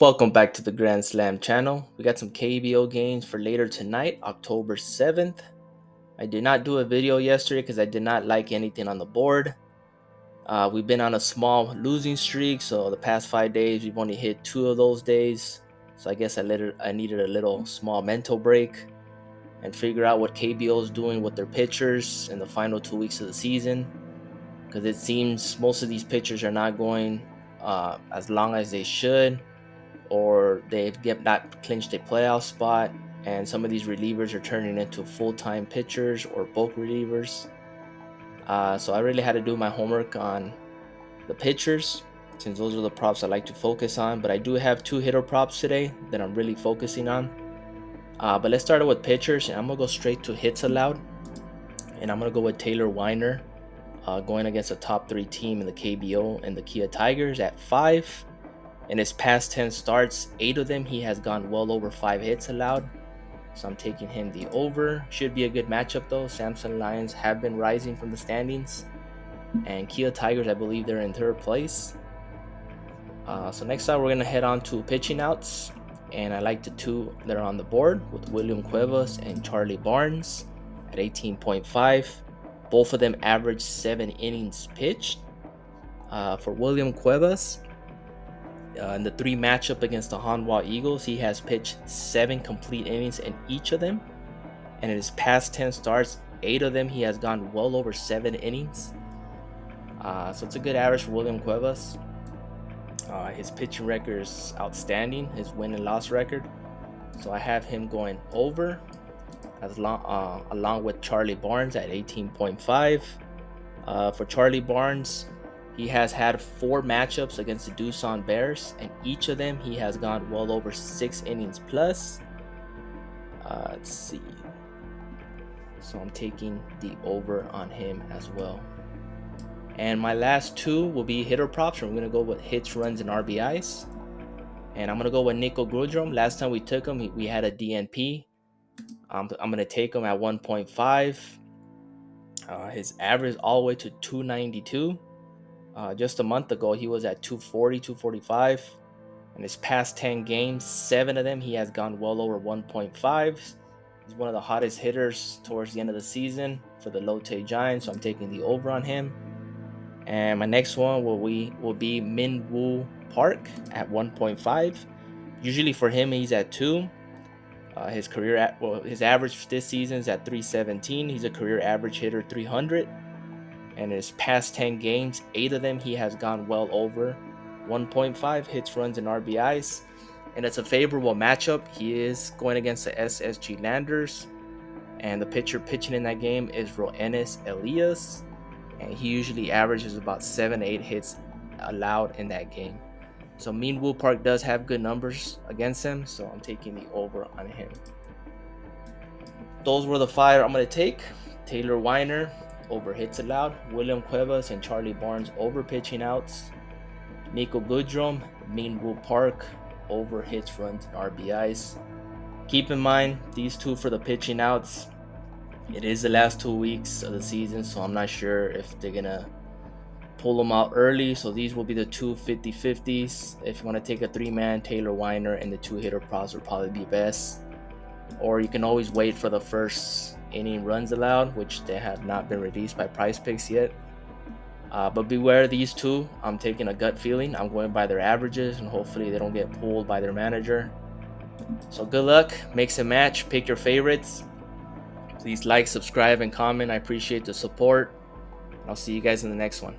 Welcome back to the Grand Slam channel. We got some KBO games for later tonight, October 7th. I did not do a video yesterday because I did not like anything on the board. We've been on a small losing streak, so the past 5 days we've only hit 2 of those days. So I guess I needed a little small mental break and figure out what KBO is doing with their pitchers in the final 2 weeks of the season, because it seems most of these pitchers are not going as long as they should, or they've not clinched a playoff spot, and some of these relievers are turning into full-time pitchers or bulk relievers. So I really had to do my homework on the pitchers, since those are the props I like to focus on. But I do have 2 hitter props today that I'm really focusing on. But let's start with pitchers, and I'm gonna go straight to hits allowed, and I'm gonna go with Taylor Weiner, going against a top 3 team in the KBO and the Kia Tigers at 5. In his past 10 starts, 8 of them he has gone well over 5 hits allowed. So I'm taking him the over. Should be a good matchup though. Samsung Lions have been rising from the standings, and Kia Tigers, I believe they're in 3rd place. So next up, we're going to head on to pitching outs. And I like the 2 that are on the board with William Cuevas and Charlie Barnes at 18.5. Both of them average 7 innings pitched. For William Cuevas, in the 3 matchup against the Hanwha Eagles, he has pitched 7 complete innings in each of them. And in his past 10 starts, 8 of them he has gone well over 7 innings. So it's a good average for William Cuevas. His pitching record is outstanding, his win and loss record. So I have him going over along with Charlie Barnes at 18.5. For Charlie Barnes, he has had 4 matchups against the Doosan Bears, and each of them he has gone well over 6 innings plus. Let's see. So I'm taking the over on him as well. And my last 2 will be hitter props. I'm going to go with hits, runs, and RBIs. And I'm going to go with Nico Goodrum. Last time we took him, we had a DNP. I'm going to take him at 1.5. His average all the way to 292. Just a month ago, he was at 240, 245. In his past 10 games, 7 of them he has gone well over 1.5. He's one of the hottest hitters towards the end of the season for the Lotte Giants, so I'm taking the over on him. And my next one will be Min Woo Park at 1.5. Usually for him, he's at 2. His average this season is at 317. He's a career average hitter 300. And in his past 10 games, 8 of them he has gone well over 1.5 hits, runs, and RBIs. And it's a favorable matchup. He is going against the SSG Landers, and the pitcher pitching in that game is Roenis Elias, and he usually averages about 7 to 8 hits allowed in that game. So Min Woo Park does have good numbers against him, so I'm taking the over on him. Those were the 5 I'm going to take. Taylor Weiner over hits allowed, William Cuevas and Charlie Barnes over pitching outs, Nico Goodrum, Min Woo Park over hits, runs, and RBIs. Keep in mind these 2 for the pitching outs. It is the last 2 weeks of the season, so I'm not sure if they're gonna pull them out early. So these will be the 2 50-50s. If you want to take a 3-man, Taylor Weiner and the 2 hitter props will probably be best. Or you can always wait for the first inning runs allowed, which they have not been released by Prize Picks yet. But beware these 2. I'm taking a gut feeling. I'm going by their averages, and hopefully they don't get pulled by their manager. So good luck. Mix and match. Pick your favorites. Please like, subscribe, and comment. I appreciate the support. I'll see you guys in the next one.